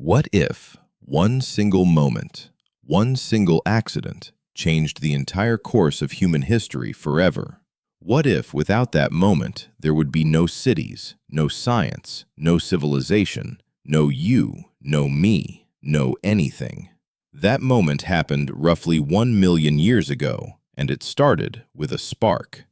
What if one single moment, one single accident, changed the entire course of human history forever? What if, without that moment, there would be no cities, no science, no civilization, no you, no me, no anything? That moment happened roughly 1 million years ago, and it started with a spark.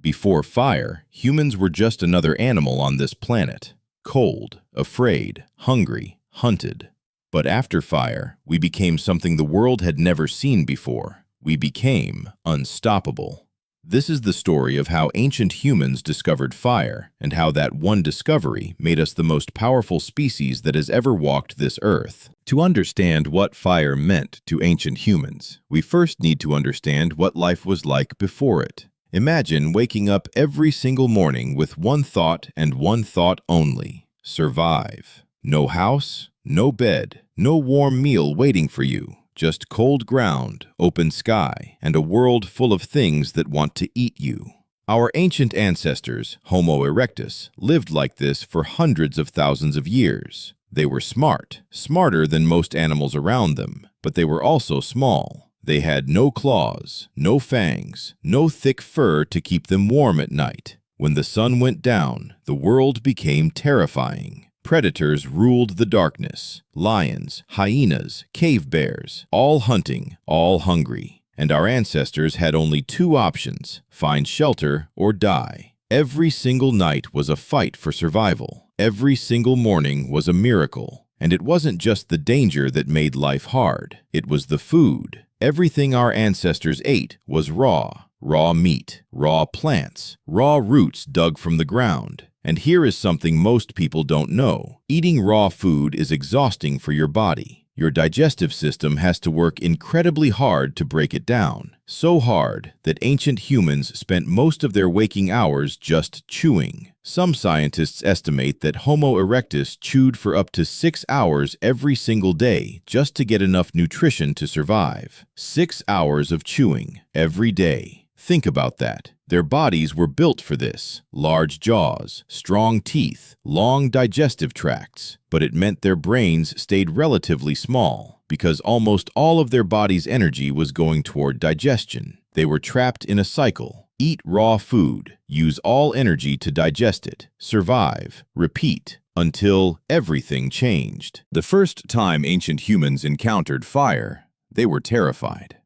Before fire, humans were just another animal on this planet, cold, afraid, hungry, hunted. But after fire, we became something the world had never seen before. We became unstoppable. This is the story of how ancient humans discovered fire and how that one discovery made us the most powerful species that has ever walked this earth. To understand what fire meant to ancient humans, we first need to understand what life was like before it. Imagine waking up every single morning with one thought and one thought only: survive. No house, no bed, no warm meal waiting for you, just cold ground, open sky, and a world full of things that want to eat you. Our ancient ancestors, Homo erectus, lived like this for hundreds of thousands of years. They were smart, smarter than most animals around them, but they were also small. They had no claws, no fangs, no thick fur to keep them warm at night. When the sun went down, the world became terrifying. Predators ruled the darkness: lions, hyenas, cave bears, all hunting, all hungry. And our ancestors had only two options: find shelter or die. Every single night was a fight for survival. Every single morning was a miracle. And it wasn't just the danger that made life hard. It was the food. Everything our ancestors ate was raw. Raw meat, raw plants, raw roots dug from the ground. And here is something most people don't know. Eating raw food is exhausting for your body. Your digestive system has to work incredibly hard to break it down. So hard that ancient humans spent most of their waking hours just chewing. Some scientists estimate that Homo erectus chewed for up to 6 hours every single day just to get enough nutrition to survive. 6 hours of chewing every day. Think about that. Their bodies were built for this. Large jaws, strong teeth, long digestive tracts. But it meant their brains stayed relatively small, because almost all of their body's energy was going toward digestion. They were trapped in a cycle. Eat raw food, use all energy to digest it, survive, repeat, until everything changed. The first time ancient humans encountered fire, they were terrified.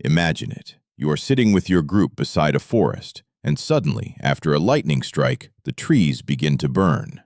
Imagine it. You are sitting with your group beside a forest, and suddenly, after a lightning strike, the trees begin to burn.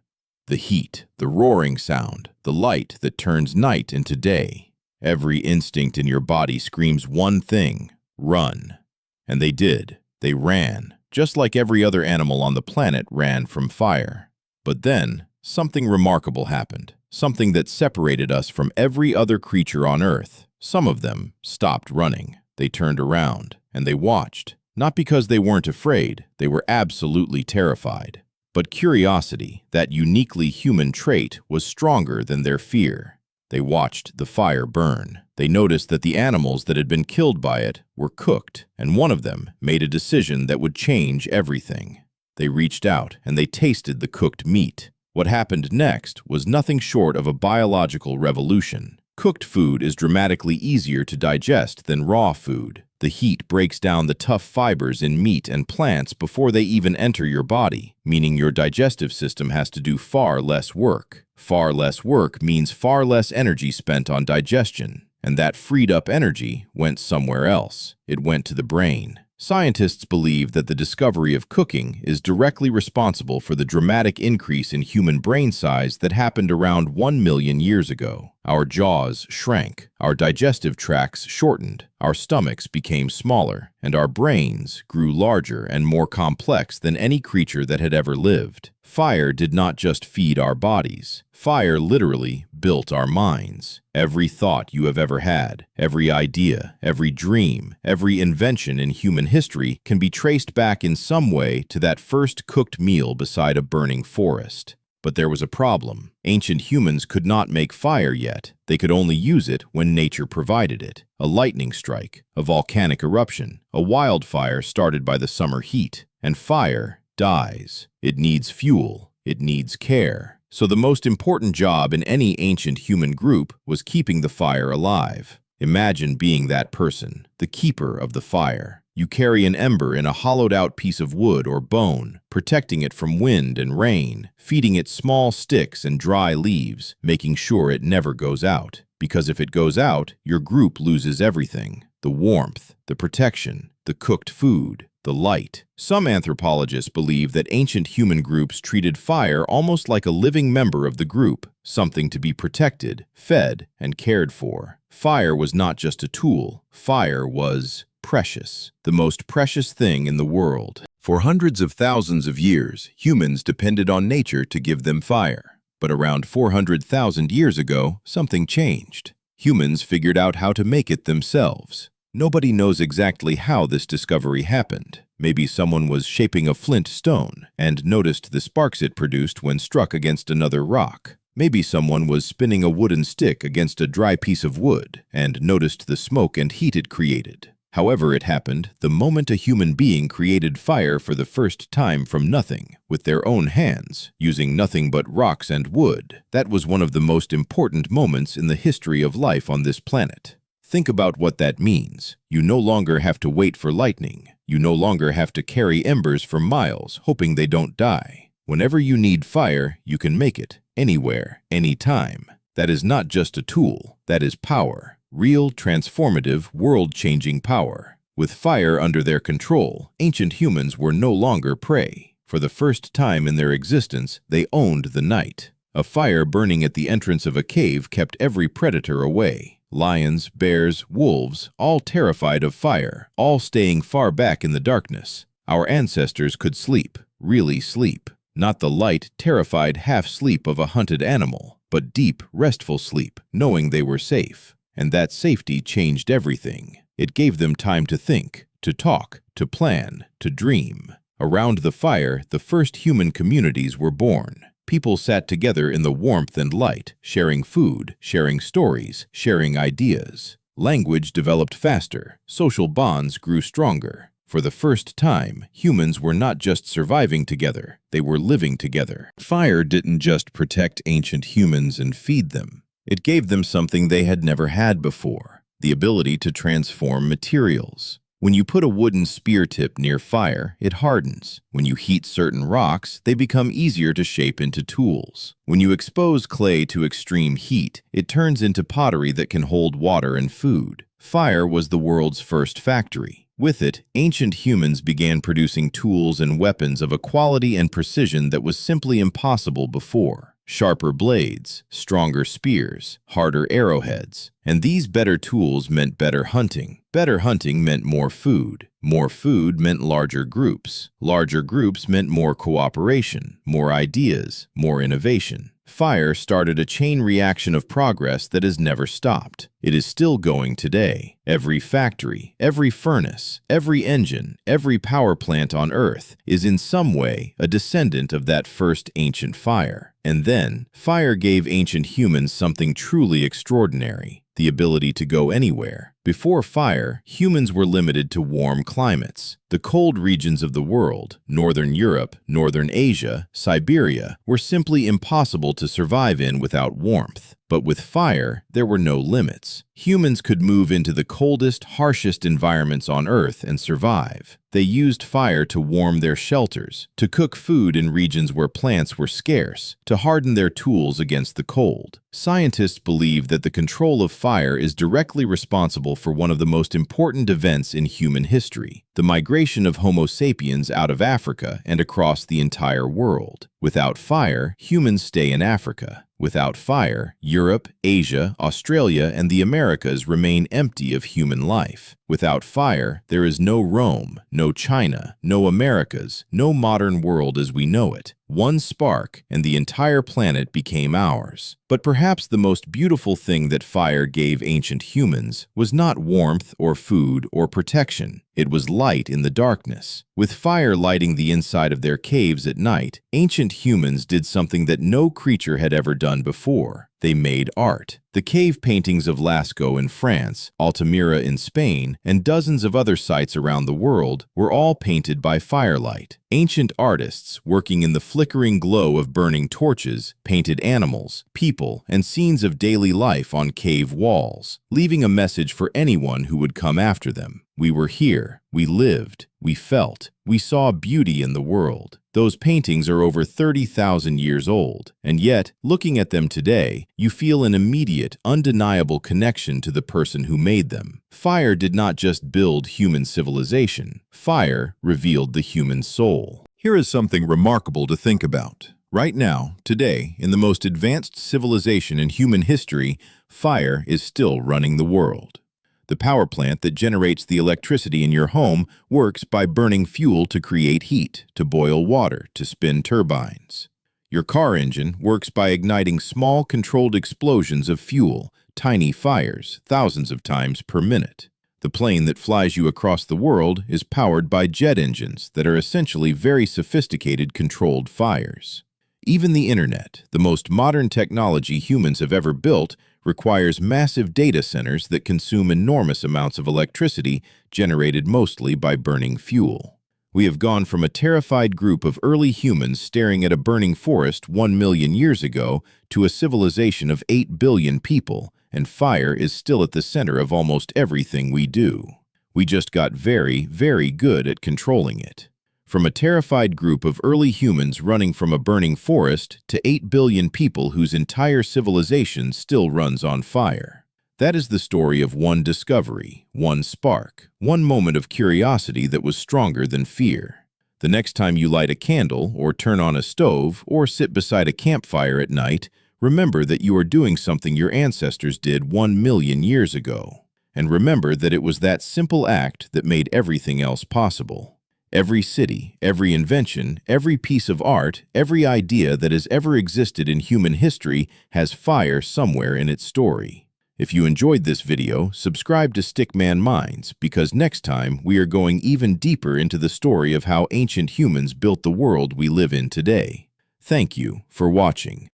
The heat, the roaring sound, the light that turns night into day. Every instinct in your body screams one thing: run. And they did. They ran, just like every other animal on the planet ran from fire. But then, something remarkable happened. Something that separated us from every other creature on Earth. Some of them stopped running. They turned around, and they watched. Not because they weren't afraid, they were absolutely terrified. But curiosity, that uniquely human trait, was stronger than their fear. They watched the fire burn. They noticed that the animals that had been killed by it were cooked, and one of them made a decision that would change everything. They reached out, and they tasted the cooked meat. What happened next was nothing short of a biological revolution. Cooked food is dramatically easier to digest than raw food. The heat breaks down the tough fibers in meat and plants before they even enter your body, meaning your digestive system has to do far less work. Far less work means far less energy spent on digestion, and that freed up energy went somewhere else. It went to the brain. Scientists believe that the discovery of cooking is directly responsible for the dramatic increase in human brain size that happened around 1 million years ago. Our jaws shrank, our digestive tracts shortened, our stomachs became smaller, and our brains grew larger and more complex than any creature that had ever lived. Fire did not just feed our bodies. Fire literally built our minds. Every thought you have ever had, every idea, every dream, every invention in human history can be traced back in some way to that first cooked meal beside a burning forest. But there was a problem. Ancient humans could not make fire yet. They could only use it when nature provided it. A lightning strike, a volcanic eruption, a wildfire started by the summer heat. And fire dies. It needs fuel. It needs care. So the most important job in any ancient human group was keeping the fire alive. Imagine being that person, the keeper of the fire. You carry an ember in a hollowed-out piece of wood or bone, protecting it from wind and rain, feeding it small sticks and dry leaves, making sure it never goes out. Because if it goes out, your group loses everything: the warmth, the protection, the cooked food, the light. Some anthropologists believe that ancient human groups treated fire almost like a living member of the group, something to be protected, fed, and cared for. Fire was not just a tool. Fire was precious, the most precious thing in the world. For hundreds of thousands of years, humans depended on nature to give them fire. But around 400,000 years ago, something changed. Humans figured out how to make it themselves. Nobody knows exactly how this discovery happened. Maybe someone was shaping a flint stone and noticed the sparks it produced when struck against another rock. Maybe someone was spinning a wooden stick against a dry piece of wood and noticed the smoke and heat it created. However it happened, the moment a human being created fire for the first time from nothing, with their own hands, using nothing but rocks and wood, that was one of the most important moments in the history of life on this planet. Think about what that means. You no longer have to wait for lightning. You no longer have to carry embers for miles, hoping they don't die. Whenever you need fire, you can make it, anywhere, anytime. That is not just a tool, that is power. Real, transformative, world-changing power. With fire under their control, ancient humans were no longer prey. For the first time in their existence, they owned the night. A fire burning at the entrance of a cave kept every predator away. Lions, bears, wolves, all terrified of fire, all staying far back in the darkness. Our ancestors could sleep, really sleep. Not the light, terrified half-sleep of a hunted animal, but deep, restful sleep, knowing they were safe. And that safety changed everything. It gave them time to think, to talk, to plan, to dream. Around the fire, the first human communities were born. People sat together in the warmth and light, sharing food, sharing stories, sharing ideas. Language developed faster. Social bonds grew stronger. For the first time, humans were not just surviving together, they were living together. Fire didn't just protect ancient humans and feed them. It gave them something they had never had before: the ability to transform materials. When you put a wooden spear tip near fire, it hardens. When you heat certain rocks, they become easier to shape into tools. When you expose clay to extreme heat, it turns into pottery that can hold water and food. Fire was the world's first factory. With it, ancient humans began producing tools and weapons of a quality and precision that was simply impossible before. Sharper blades, stronger spears, harder arrowheads. And these better tools meant better hunting. Better hunting meant more food. More food meant larger groups. Larger groups meant more cooperation, more ideas, more innovation. Fire started a chain reaction of progress that has never stopped. It is still going today. Every factory, every furnace, every engine, every power plant on Earth is in some way a descendant of that first ancient fire. And then, fire gave ancient humans something truly extraordinary: the ability to go anywhere. Before fire, humans were limited to warm climates. The cold regions of the world, Northern Europe, Northern Asia, Siberia, were simply impossible to survive in without warmth. But with fire, there were no limits. Humans could move into the coldest, harshest environments on Earth and survive. They used fire to warm their shelters, to cook food in regions where plants were scarce, to harden their tools against the cold. Scientists believe that the control of fire is directly responsible for one of the most important events in human history: the migration of Homo sapiens out of Africa and across the entire world. Without fire, humans stay in Africa. Without fire, Europe, Asia, Australia, and the Americas remain empty of human life. Without fire, there is no Rome, no China, no Americas, no modern world as we know it. One spark, and the entire planet became ours. But perhaps the most beautiful thing that fire gave ancient humans was not warmth or food or protection. It was light in the darkness. With fire lighting the inside of their caves at night, ancient humans did something that no creature had ever done before. They made art. The cave paintings of Lascaux in France, Altamira in Spain, and dozens of other sites around the world were all painted by firelight. Ancient artists, working in the flickering glow of burning torches, painted animals, people, and scenes of daily life on cave walls, leaving a message for anyone who would come after them. We were here, we lived, we felt, we saw beauty in the world. Those paintings are over 30,000 years old, and yet, looking at them today, you feel an immediate, undeniable connection to the person who made them. Fire did not just build human civilization. Fire revealed the human soul. Here is something remarkable to think about. Right now, today, in the most advanced civilization in human history, fire is still running the world. The power plant that generates the electricity in your home works by burning fuel to create heat, to boil water, to spin turbines. Your car engine works by igniting small, controlled explosions of fuel, tiny fires, thousands of times per minute. The plane that flies you across the world is powered by jet engines that are essentially very sophisticated controlled fires. Even the internet, the most modern technology humans have ever built, requires massive data centers that consume enormous amounts of electricity generated mostly by burning fuel. We have gone from a terrified group of early humans staring at a burning forest 1 million years ago to a civilization of 8 billion people, and fire is still at the center of almost everything we do. We just got very, very good at controlling it. From a terrified group of early humans running from a burning forest to 8 billion people whose entire civilization still runs on fire. That is the story of one discovery, one spark, one moment of curiosity that was stronger than fear. The next time you light a candle, or turn on a stove, or sit beside a campfire at night, remember that you are doing something your ancestors did 1 million years ago. And remember that it was that simple act that made everything else possible. Every city, every invention, every piece of art, every idea that has ever existed in human history has fire somewhere in its story. If you enjoyed this video, subscribe to Stickman Minds, because next time we are going even deeper into the story of how ancient humans built the world we live in today. Thank you for watching.